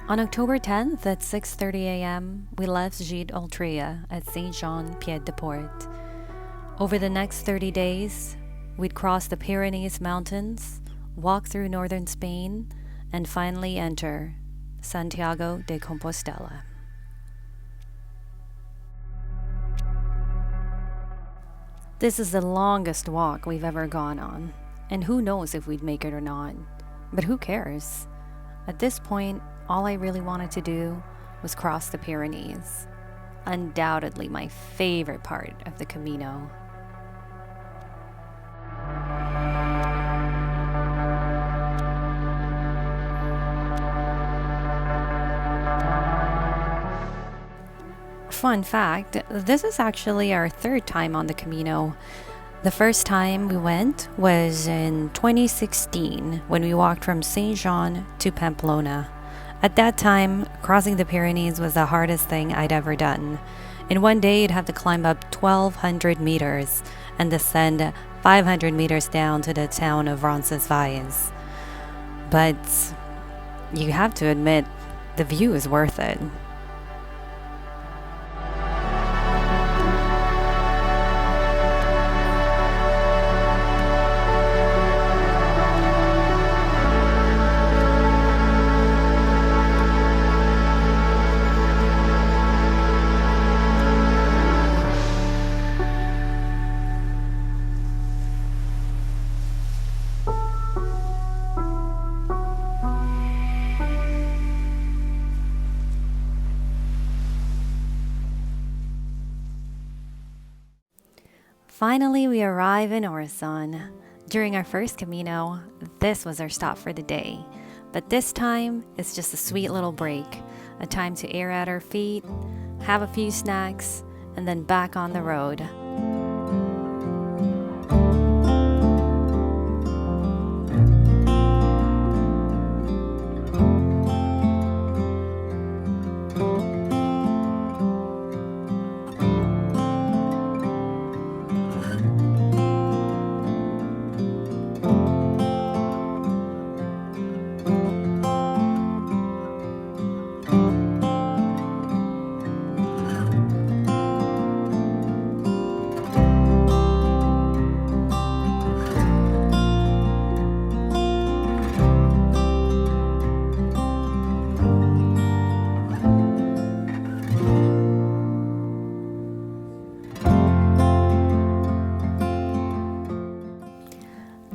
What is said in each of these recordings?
On October 10th at 6:30 a.m., we left Gite Ultreia at Saint-Jean-Pied-de-Port. Over the next 30 days, we'd cross the Pyrenees mountains, walk through northern Spain, and finally enter Santiago de Compostela. This is the longest walk we've ever gone on, and who knows if we'd make it or not. But who cares? At this point, all I really wanted to do was cross the Pyrenees. Undoubtedly my favorite part of the Camino. Fun fact, this is actually our third time on the Camino. The first time we went was in 2016 when we walked from Saint-Jean to Pamplona. At that time, crossing the Pyrenees was the hardest thing I'd ever done. In one day, you'd have to climb up 1,200 meters and descend 500 meters down to the town of Roncesvalles. But you have to admit, the view is worth it. Finally, we arrive in Orison. During our first Camino, this was our stop for the day. But this time, it's just a sweet little break, a time to air out our feet, have a few snacks, and then back on the road.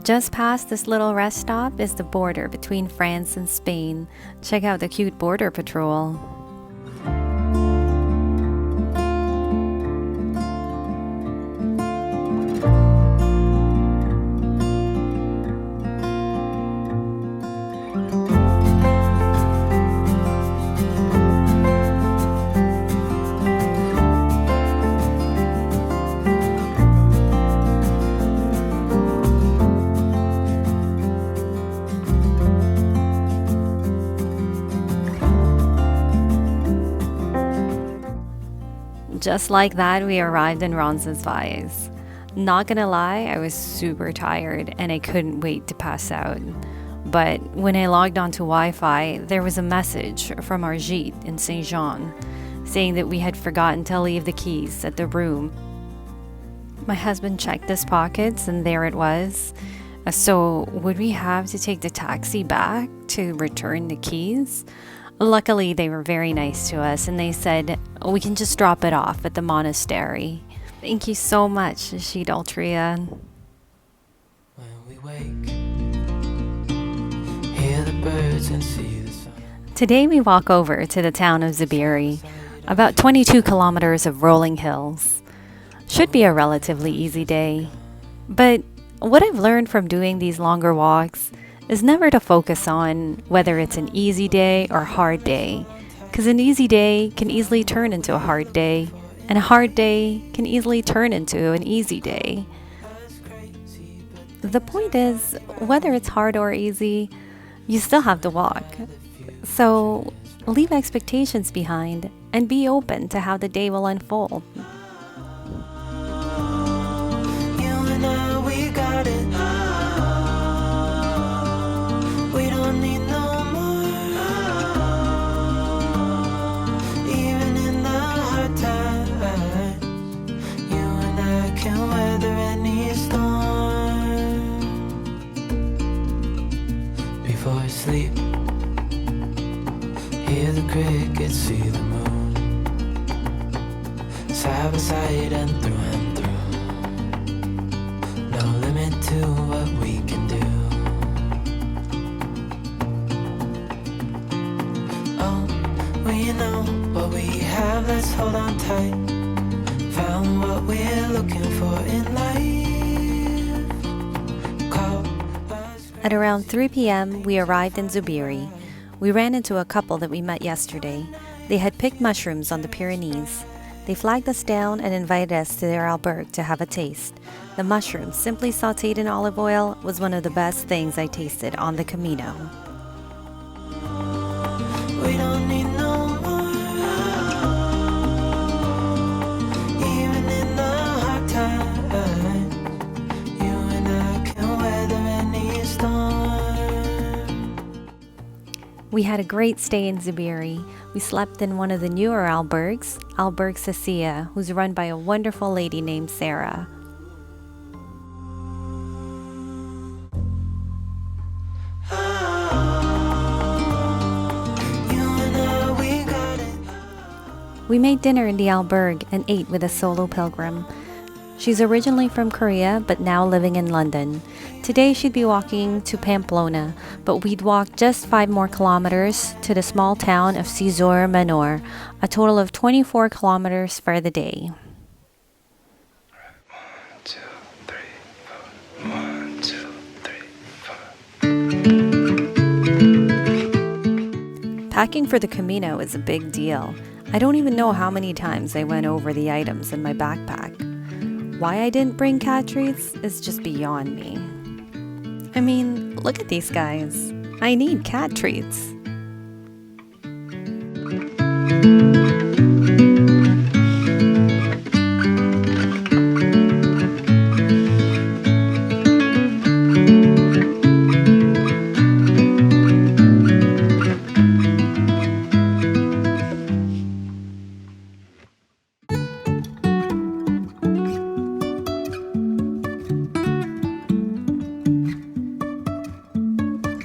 Just past this little rest stop is the border between France and Spain. Check out the cute border patrol. Just like that, we arrived in Roncesvalles. Not gonna lie, I was super tired and I couldn't wait to pass out. But when I logged onto Wi-Fi, there was a message from our gîte in Saint-Jean saying that we had forgotten to leave the keys at the room. My husband checked his pockets and there it was. So would we have to take the taxi back to return the keys? Luckily, they were very nice to us and they said, we can just drop it off at the monastery. Thank you so much, Gite Ultreia. When we wake, hear the birds and see the sun. Today we walk over to the town of Zubiri, about 22 kilometers of rolling hills. Should be a relatively easy day. But what I've learned from doing these longer walks is never to focus on whether it's an easy day or hard day, because an easy day can easily turn into a hard day, and a hard day can easily turn into an easy day. The point is, whether it's hard or easy, you still have to walk. So leave expectations behind and be open to how the day will unfold. You and I, we got it. We don't need no more. for sleep. Hear the crickets, see the moon, side by side and through. No limit to what we can do. Oh, well, you know what we have, let's hold on tight. Found what we're looking for in life. Call us. At around 3 p.m., we arrived in Zubiri. We ran into a couple that we met yesterday. They had picked mushrooms on the Pyrenees. They flagged us down and invited us to their albergue to have a taste. The mushrooms, simply sautéed in olive oil, was one of the best things I tasted on the Camino. We don't need no more. Even in the hard times, you and I can weather any storm. We had a great stay in Zubiri. We slept in one of the newer albergues, Albergue Cecilia, who's run by a wonderful lady named Sarah. We made dinner in the albergue and ate with a solo pilgrim. She's originally from Korea but now living in London. Today she'd be walking to Pamplona, but we'd walk just 5 more kilometers to the small town of Cizur Menor, a total of 24 kilometers for the day. 1, 2, 3, 4. 1, 2, 3, 4. Packing for the Camino is a big deal. I don't even know how many times I went over the items in my backpack. Why I didn't bring cat treats is just beyond me. I mean, look at these guys. I need cat treats.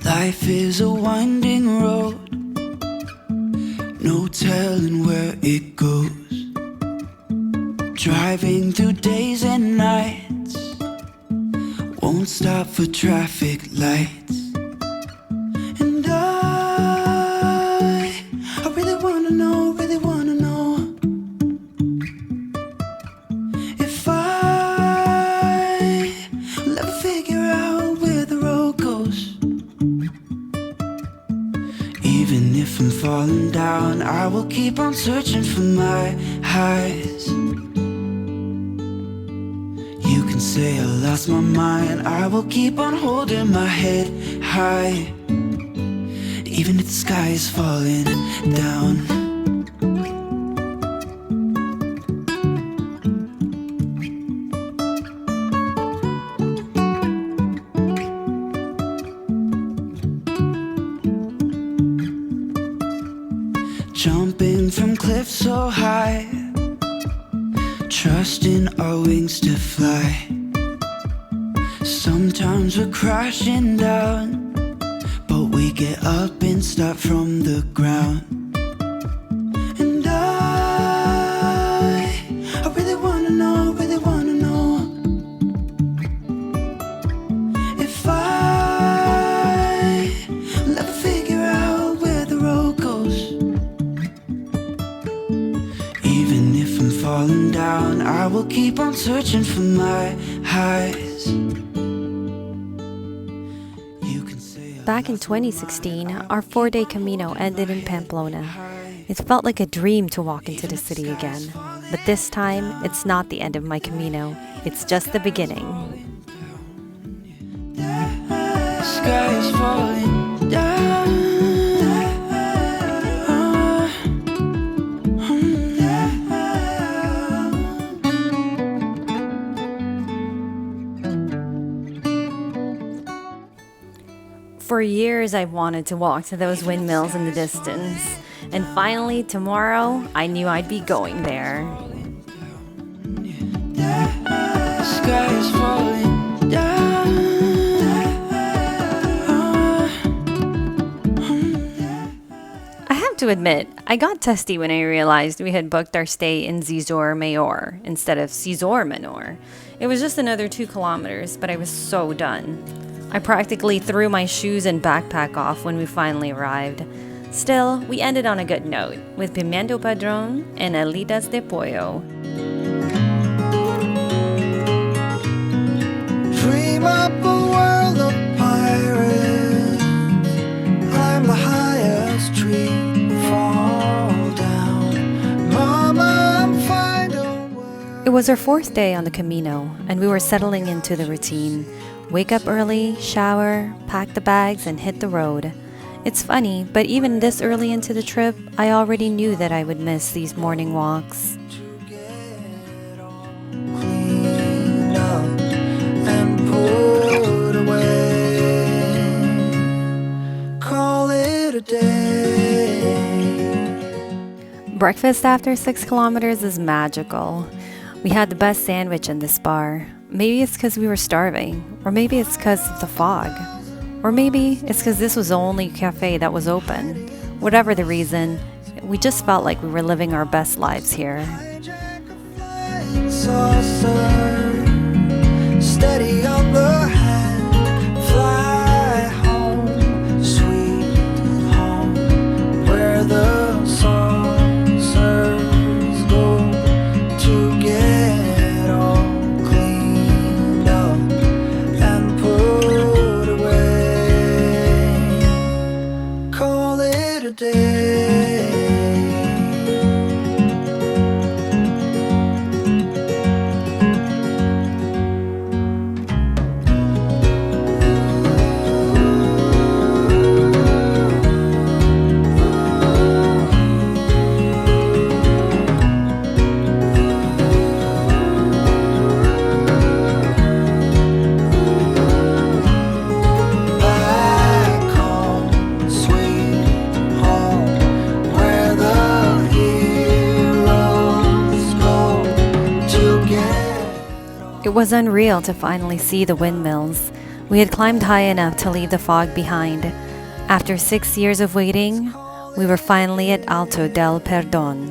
Life is a winding road, no telling where it goes. Driving through days and nights, won't stop for traffic lights. And I really wanna know if I'll ever figure out where the road goes. Even if I'm falling down, I will keep on searching for my highs. You can say I lost my mind, I will keep on holding my head high. Even if the sky is falling down. Jumping from cliffs so high, trusting our wings to fly. Sometimes we're crashing down, but we get up and start from the ground. And I really wanna know if I'll ever figure out where the road goes. Even if I'm falling down, I will keep on searching for my highs. Back in 2016, our 4-day Camino ended in Pamplona. It felt like a dream to walk into the city again. But this time, it's not the end of my Camino. It's just the beginning. The sky is falling down. For years, I've wanted to walk to those windmills in the distance. And finally, tomorrow, I knew I'd be going there. The sky is falling down. have to admit, I got testy when I realized we had booked our stay in Zizor Mayor instead of Zizor Menor. It was just another 2 kilometers, but I was so done. I practically threw my shoes and backpack off when we finally arrived. Still, we ended on a good note with pimiento padron and alitas de pollo. Dream up a world of pirates, climb the highest tree, fall down. Mama, I'm fine, don't worry. It was our 4th day on the Camino, and we were settling into the routine. Wake up early, shower, pack the bags, and hit the road. It's funny, but even this early into the trip, I already knew that I would miss these morning walks. Clean up and put away. Call it a day. Breakfast after 6 kilometers is magical. We had the best sandwich in this bar. Maybe it's because we were starving, or maybe it's because of the fog, or maybe it's because this was the only cafe that was open. Whatever the reason, we just felt like we were living our best lives here. Saucer, steady on the hand, fly home, sweet home, where the saucers go to get all cleaned up and put away. Call it a day. It was unreal to finally see the windmills. We had climbed high enough to leave the fog behind. After 6 years of waiting, we were finally at Alto del Perdon.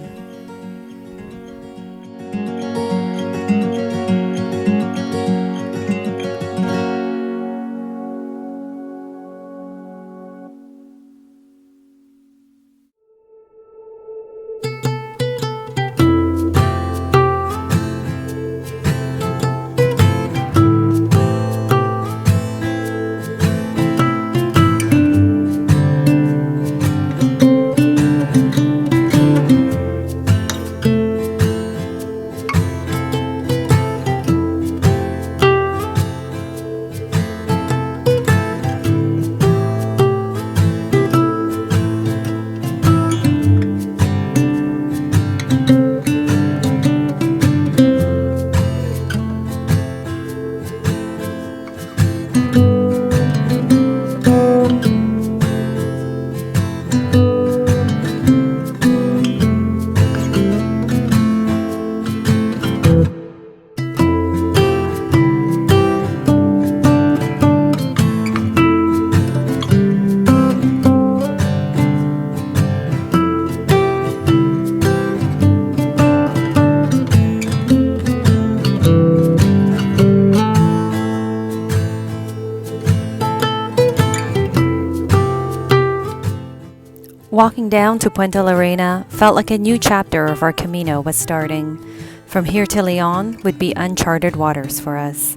Walking down to Puenta la Reina felt like a new chapter of our Camino was starting. From here to Leon would be uncharted waters for us.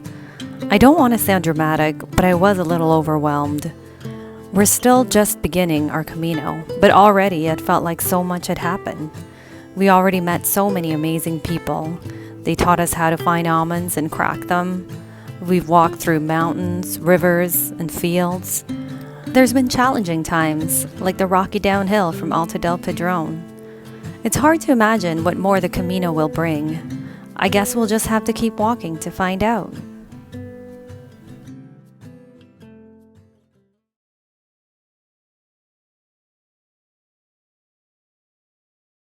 I don't want to sound dramatic, but I was a little overwhelmed. We're still just beginning our Camino, but already it felt like so much had happened. We already met so many amazing people. They taught us how to find almonds and crack them. We've walked through mountains, rivers, and fields. There's been challenging times, like the rocky downhill from Alto del Perdon. It's hard to imagine what more the Camino will bring. I guess we'll just have to keep walking to find out.